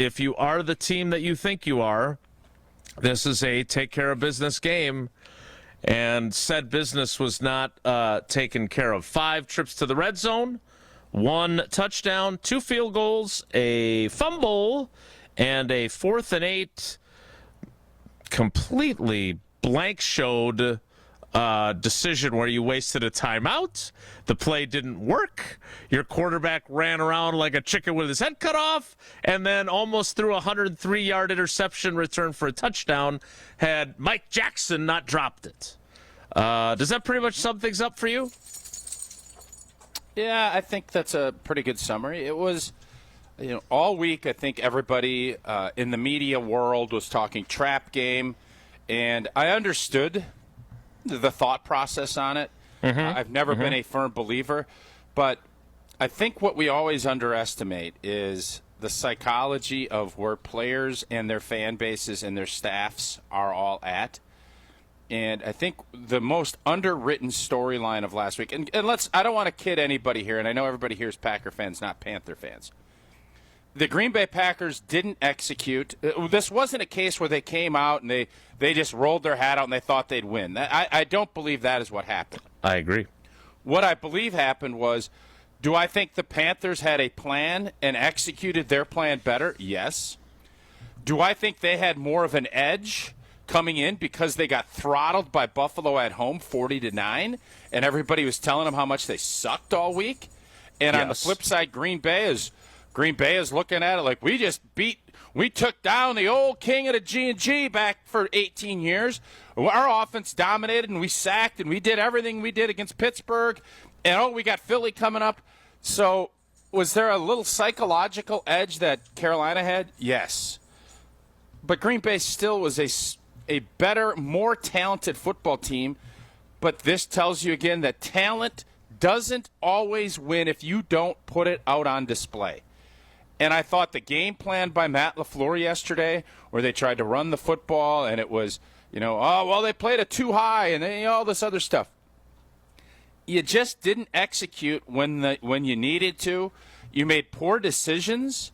if you are the team that you think you are, this is a take care of business game. And said business was not taken care of. 5 trips to the red zone, 1 touchdown, 2 field goals, a fumble, and a 4th and 8 completely blank-showed decision where you wasted a timeout. The play didn't work. Your quarterback ran around like a chicken with his head cut off, and then almost threw a 103-yard interception return for a touchdown had Mike Jackson not dropped it. Does that pretty much sum things up for you? Yeah, I think that's a pretty good summary. It was, all week I think everybody in the media world was talking trap game, and I understood the thought process on it. I've never been a firm believer, but I think what we always underestimate is the psychology of where players and their fan bases and their staffs are all at. And I think the most underwritten storyline of last week, and I don't want to kid anybody here, and I know everybody here is Packer fans, not Panther fans. The Green Bay Packers didn't execute. This wasn't a case where they came out and they just rolled their hat out and they thought they'd win. I don't believe that is what happened. I agree. What I believe happened was, do I think the Panthers had a plan and executed their plan better? Yes. Do I think they had more of an edge coming in because they got throttled by Buffalo at home 40-9 and everybody was telling them how much they sucked all week? And on the flip side, Green Bay is looking at it like we took down the old king of the G&G back for 18 years. Our offense dominated, and we sacked, and we did everything we did against Pittsburgh. And, we got Philly coming up. So was there a little psychological edge that Carolina had? Yes. But Green Bay still was a better, more talented football team. But this tells you again that talent doesn't always win if you don't put it out on display. And I thought the game plan by Matt LaFleur yesterday, where they tried to run the football, and it was, they played it too high, and all this other stuff. You just didn't execute when you needed to. You made poor decisions,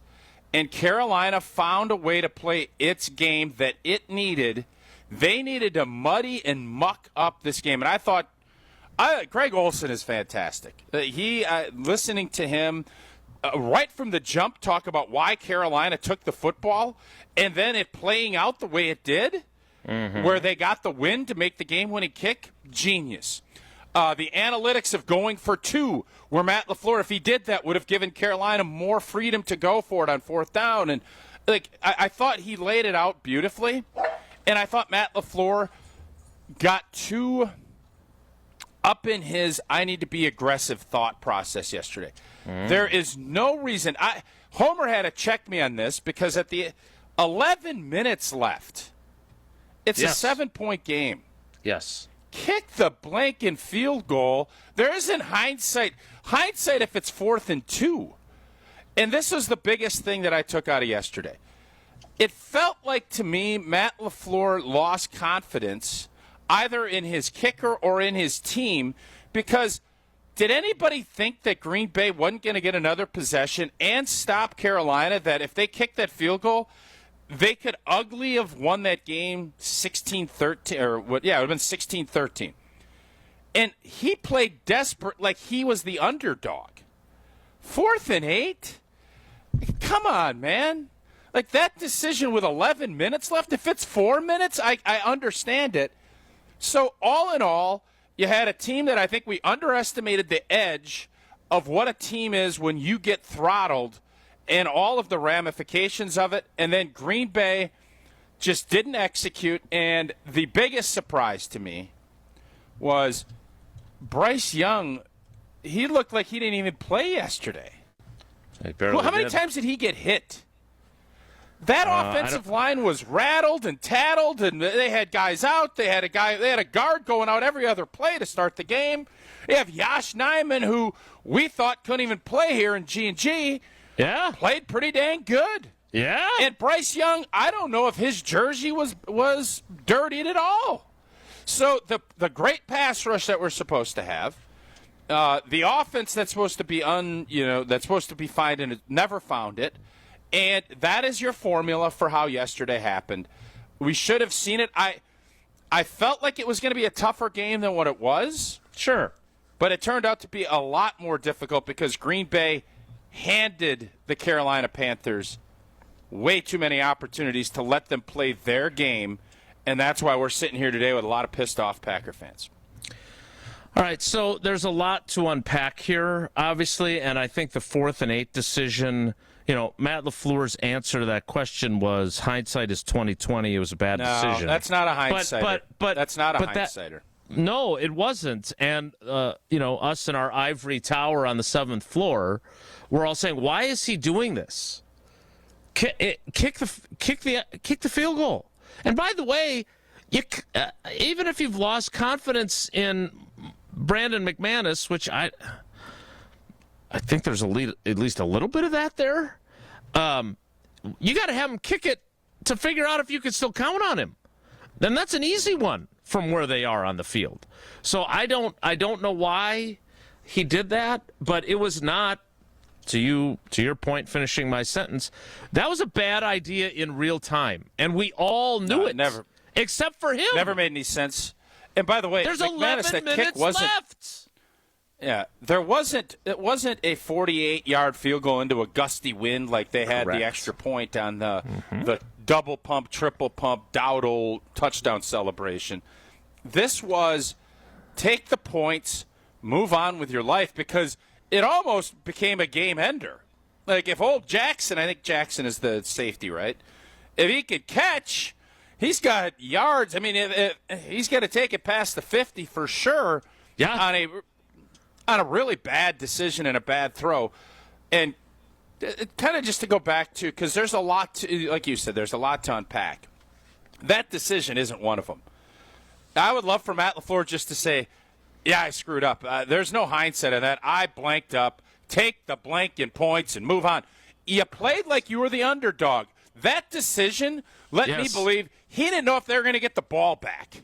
and Carolina found a way to play its game that it needed. They needed to muddy and muck up this game, and I thought Greg Olsen is fantastic. Listening to him. Right from the jump, talk about why Carolina took the football, and then it playing out the way it did, where they got the win to make the game-winning kick, genius. The analytics of going for 2, where Matt LaFleur, if he did that, would have given Carolina more freedom to go for it on 4th down. And I thought he laid it out beautifully, and I thought Matt LaFleur got too up in his I need to be aggressive thought process yesterday. There is no reason. Homer had to check me on this because at the 11 minutes left, it's a 7-point game. Yes. Kick the blanking field goal. There isn't hindsight. Hindsight if it's 4th and 2. And this was the biggest thing that I took out of yesterday. It felt like to me Matt LaFleur lost confidence either in his kicker or in his team because did anybody think that Green Bay wasn't going to get another possession and stop Carolina, that if they kicked that field goal, they could ugly have won that game 16-13, or what? Yeah, it would have been 16-13. And he played desperate like he was the underdog. 4th and 8? Come on, man. Like that decision with 11 minutes left, if it's 4 minutes, I understand it. So all in all, you had a team that I think we underestimated the edge of what a team is when you get throttled and all of the ramifications of it. And then Green Bay just didn't execute. And the biggest surprise to me was Bryce Young. He looked like he didn't even play yesterday. How many times did he get hit? That offensive line was rattled and tattled, and they had guys out. They had a guard going out every other play to start the game. They have Yosh Nijman, who we thought couldn't even play here in G&G. Yeah, played pretty dang good. Yeah, and Bryce Young, I don't know if his jersey was dirtied at all. So the great pass rush that we're supposed to have, the offense that's supposed to be finding it, never found it. And that is your formula for how yesterday happened. We should have seen it. I felt like it was going to be a tougher game than what it was. Sure. But it turned out to be a lot more difficult because Green Bay handed the Carolina Panthers way too many opportunities to let them play their game, and that's why we're sitting here today with a lot of pissed-off Packer fans. All right, so there's a lot to unpack here, obviously, and I think the 4th and 8 decision, Matt LaFleur's answer to that question was hindsight is 20/20. It was a bad decision. No, that's not a hindsighter. But that's not a hindsighter. No, it wasn't. And, us in our ivory tower on the 7th floor, we're all saying, why is he doing this? Kick the field goal. And by the way, even if you've lost confidence in Brandon McManus, which I think there's at least a little bit of that there, you got to have him kick it to figure out if you can still count on him. Then that's an easy one from where they are on the field. So I don't know why he did that, but it was not, to your point, finishing my sentence, that was a bad idea in real time, and we all knew it. Never, except for him. Never made any sense. And by the way, there's McManus, 11 minutes left. Yeah, it wasn't a 48-yard field goal into a gusty wind like they had Correct. the extra point on the double pump, triple pump, Dowdle touchdown celebration. This was take the points, move on with your life, because it almost became a game ender. Like if old Jackson, I think Jackson is the safety, right? If he could catch, he's got yards. I mean, he's got to take it past the 50 for sure. Yeah. On a really bad decision and a bad throw. And kind of just to go back to, because there's a lot to, like you said, there's a lot to unpack. That decision isn't one of them. I would love for Matt LaFleur just to say, yeah, I screwed up. There's no hindsight of that. I blanked up. Take the blank in points and move on. You played like you were the underdog. That decision let me believe he didn't know if they were going to get the ball back.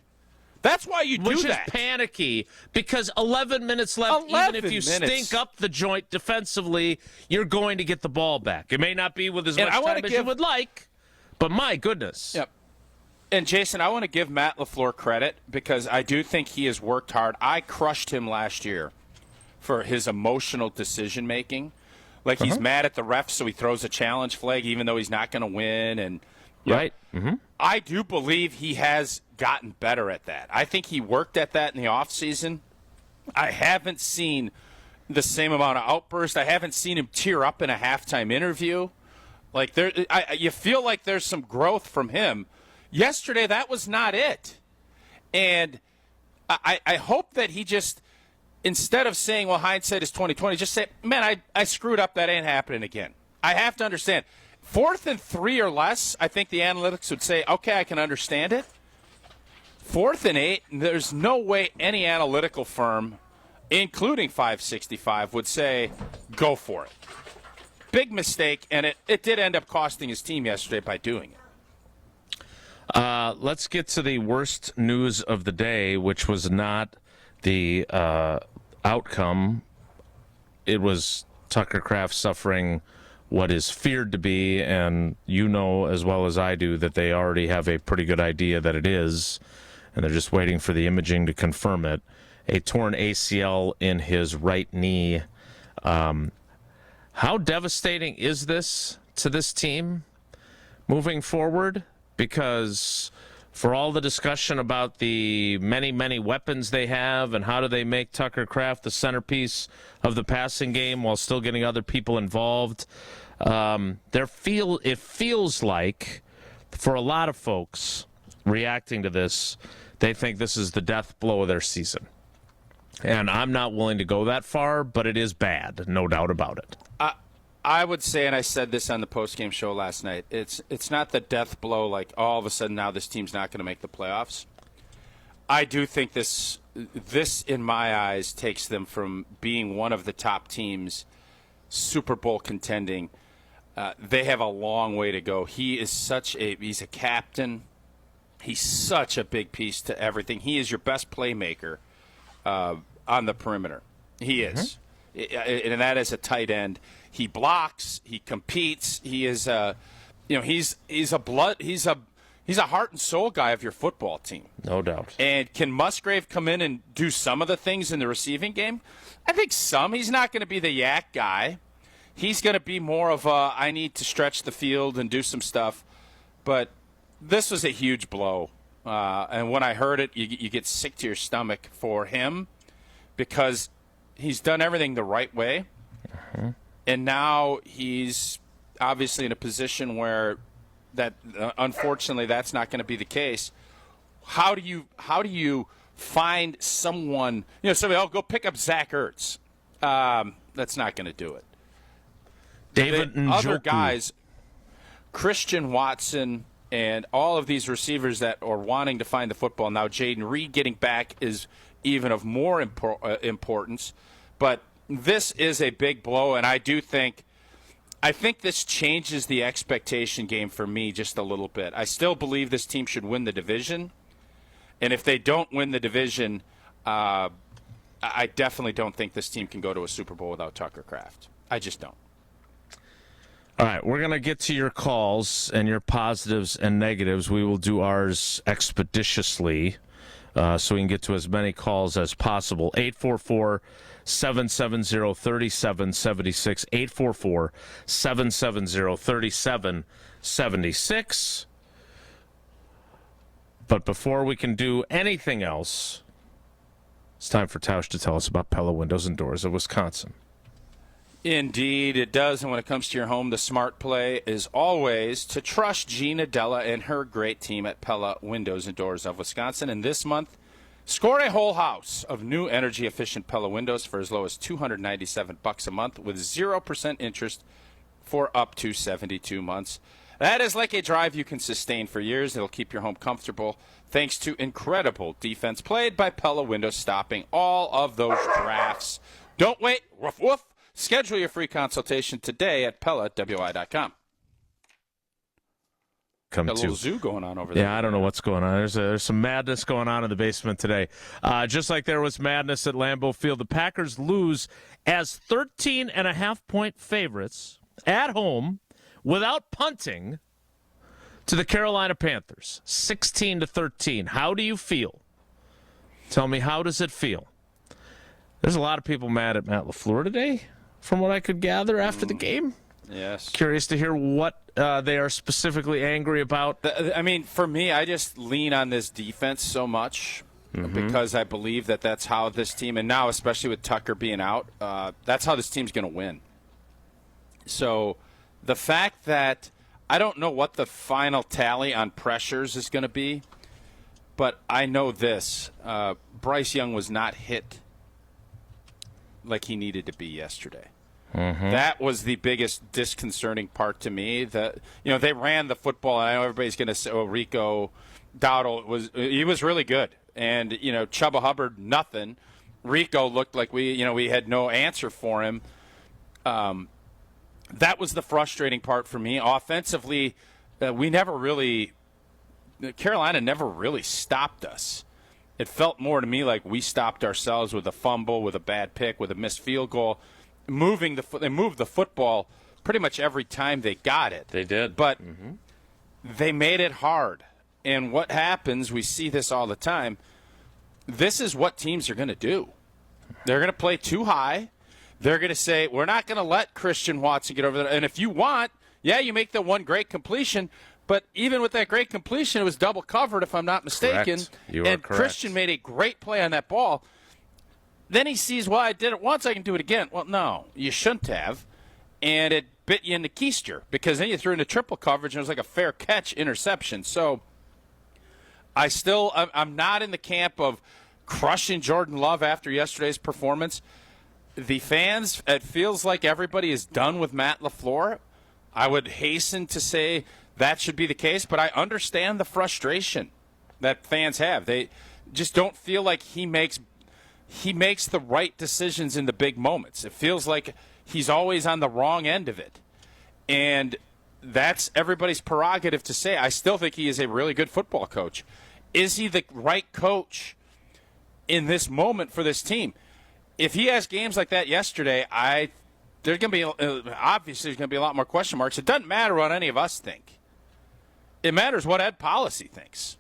That's why you do that. Which is panicky, because 11 minutes left, even if you stink up the joint defensively, you're going to get the ball back. It may not be with as much time as you would like, but my goodness. Yep. And, Jason, I want to give Matt LaFleur credit because I do think he has worked hard. I crushed him last year for his emotional decision-making. Like he's mad at the refs, so he throws a challenge flag even though he's not going to win. And Right. Mm-hmm. I do believe he has gotten better at that. I think he worked at that in the offseason. I haven't seen the same amount of outburst. I haven't seen him tear up in a halftime interview. Like you feel like there's some growth from him. Yesterday, that was not it. And I hope that he just, instead of saying, well, hindsight is 20/20, just say, man, I screwed up. That ain't happening again. I have to understand. 4th and 3 or less, I think the analytics would say, okay, I can understand it. 4th and 8, there's no way any analytical firm, including 565, would say, go for it. Big mistake, and it did end up costing his team yesterday by doing it. Let's get to the worst news of the day, which was not the outcome. It was Tucker Kraft suffering what is feared to be, and you know as well as I do that they already have a pretty good idea that it is, and they're just waiting for the imaging to confirm it. A torn ACL in his right knee. How devastating is this to this team moving forward? Because for all the discussion about the many, many weapons they have and how do they make Tucker Kraft the centerpiece of the passing game while still getting other people involved, it feels like for a lot of folks reacting to this, they think this is the death blow of their season. And I'm not willing to go that far, but it is bad, no doubt about it. I would say, and I said this on the postgame show last night, it's not the death blow like all of a sudden now this team's not going to make the playoffs. I do think this, in my eyes, takes them from being one of the top teams, Super Bowl contending. They have a long way to go. He's a captain. He's such a big piece to everything. He is your best playmaker on the perimeter. He is. and that is a tight end. He blocks, he competes, he is he's a heart and soul guy of your football team. No doubt. And can Musgrave come in and do some of the things in the receiving game? I think some. He's not going to be the yak guy. He's going to be more of a, I need to stretch the field and do some stuff. But this was a huge blow. And when I heard it, you get sick to your stomach for him because he's done everything the right way. Mm-hmm. And now he's obviously in a position where that unfortunately that's not going to be the case. How do you find someone, somebody, go pick up Zach Ertz. That's not going to do it. David and other guys, Christian Watson and all of these receivers that are wanting to find the football. Now Jaden Reed getting back is even of more importance. But this is a big blow, and I think this changes the expectation game for me just a little bit. I still believe this team should win the division. And if they don't win the division, I definitely don't think this team can go to a Super Bowl without Tucker Kraft. I just don't. All right, we're going to get to your calls and your positives and negatives. We will do ours expeditiously so we can get to as many calls as possible. 844-770-3776, 844-770-3776. But before we can do anything else, it's time for Tausch to tell us about Pella Windows and Doors of Wisconsin. Indeed, it does. And when it comes to your home, the smart play is always to trust Gina Della and her great team at Pella Windows and Doors of Wisconsin. And this month, score a whole house of new energy-efficient Pella windows for as low as $297 a month with 0% interest for up to 72 months. That is like a drive you can sustain for years. It'll keep your home comfortable thanks to incredible defense played by Pella Windows, stopping all of those drafts. Don't wait. Woof, woof. Schedule your free consultation today at PellaWI.com. Got a little zoo going on over there. Yeah, I don't know what's going on. There's some madness going on in the basement today. Just like there was madness at Lambeau Field, the Packers lose as 13.5-point favorites at home without punting to the Carolina Panthers, 16-13. How do you feel? Tell me, how does it feel? There's a lot of people mad at Matt LaFleur today, from what I could gather after the game. Yes. Curious to hear what they are specifically angry about. I mean, for me, I just lean on this defense so much because I believe that that's how this team, and now especially with Tucker being out, that's how this team's going to win. So the fact that I don't know what the final tally on pressures is going to be, but I know this. Bryce Young was not hit like he needed to be yesterday. That was the biggest disconcerting part to me. That they ran the football, and I know everybody's going to say, "Oh, Rico Dowdle was really good," and Chubba Hubbard nothing. Rico looked like we had no answer for him. That was the frustrating part for me. Offensively, Carolina never really stopped us. It felt more to me like we stopped ourselves with a fumble, with a bad pick, with a missed field goal. They moved the football pretty much every time they got it. They did. But they made it hard. And what happens, we see this all the time, this is what teams are going to do. They're going to play too high. They're going to say, we're not going to let Christian Watson get over there. And if you want, you make the one great completion. But even with that great completion, it was double covered, if I'm not mistaken. Correct. You are correct. Christian made a great play on that ball. Then he sees, well, I did it once, I can do it again. Well, no, you shouldn't have. And it bit you in the keister because then you threw into triple coverage and it was like a fair catch interception. So I'm not in the camp of crushing Jordan Love after yesterday's performance. The fans, it feels like everybody is done with Matt LaFleur. I would hasten to say that should be the case, but I understand the frustration that fans have. They just don't feel like he makes the right decisions in the big moments. It feels like he's always on the wrong end of it. And that's everybody's prerogative to say. I still think he is a really good football coach. Is he the right coach in this moment for this team? if he has games like that yesterday, there's going to be obviously there's going to be a lot more question marks. It doesn't matter what any of us think. It matters what Ed Policy thinks.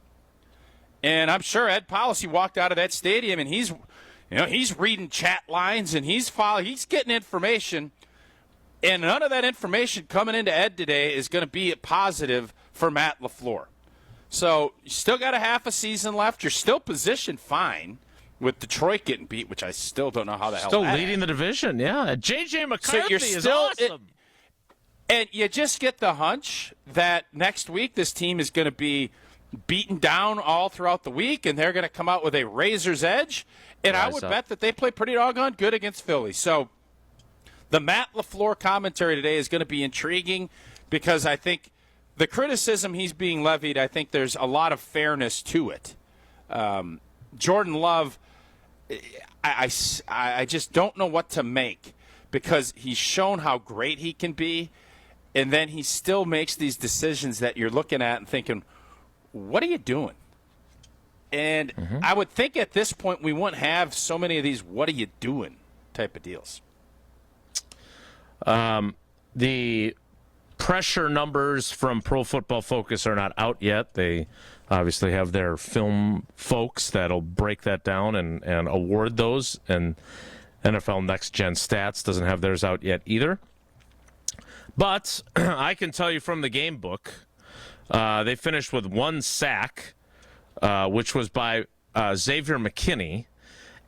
And I'm sure Ed Policy walked out of that stadium and he's reading chat lines and he's getting information. And none of that information coming into Ed today is going to be positive for Matt LaFleur. So you still got a half a season left. You're still positioned fine with Detroit getting beat, which I still don't know how the hell. Still leading the division, yeah. J.J. McCarthy is awesome. And you just get the hunch that next week this team is going to be beaten down all throughout the week, and they're going to come out with a razor's edge. And I would bet that they play pretty doggone good against Philly. So the Matt LaFleur commentary today is going to be intriguing because I think the criticism he's being levied, I think there's a lot of fairness to it. Jordan Love, I just don't know what to make because he's shown how great he can be, and then he still makes these decisions that you're looking at and thinking, what are you doing? And I would think at this point we wouldn't have so many of these what are you doing type of deals. The pressure numbers from Pro Football Focus are not out yet. They obviously have their film folks that'll break that down and award those. And NFL Next Gen Stats doesn't have theirs out yet either. But I can tell you from the game book, they finished with 1 sack, which was by Xavier McKinney,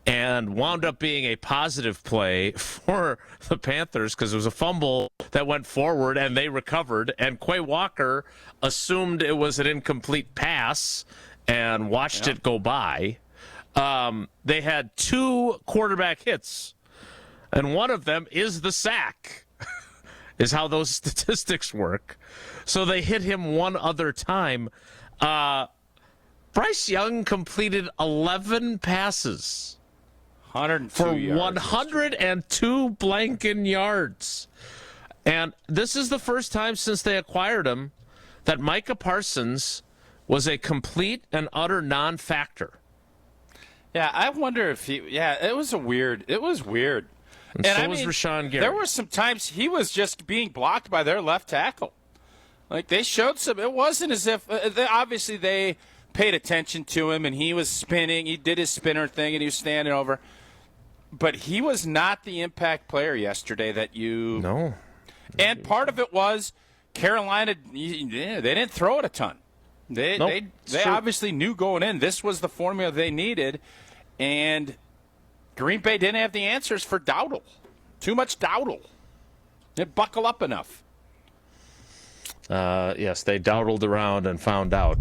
and wound up being a positive play for the Panthers because it was a fumble that went forward and they recovered, and Quay Walker assumed it was an incomplete pass and watched it go by. They had 2 quarterback hits, and one of them is the sack, is how those statistics work. So they hit him one other time. Bryce Young completed 11 passes. 102 for yards 102 blanking yards. And this is the first time since they acquired him that Micah Parsons was a complete and utter non-factor. Yeah, I wonder if it was weird. And so was Rashawn Gary. There were some times he was just being blocked by their left tackle. Like, they showed some, it wasn't as if, obviously they paid attention to him and he was spinning. He did his spinner thing and he was standing over. But he was not the impact player yesterday that you. No. And part of it was Carolina, they didn't throw it a ton. They obviously knew going in this was the formula they needed. And Green Bay didn't have the answers for Dowdle. Too much Dowdle. They didn't buckle up enough. Yes, they dawdled around and found out.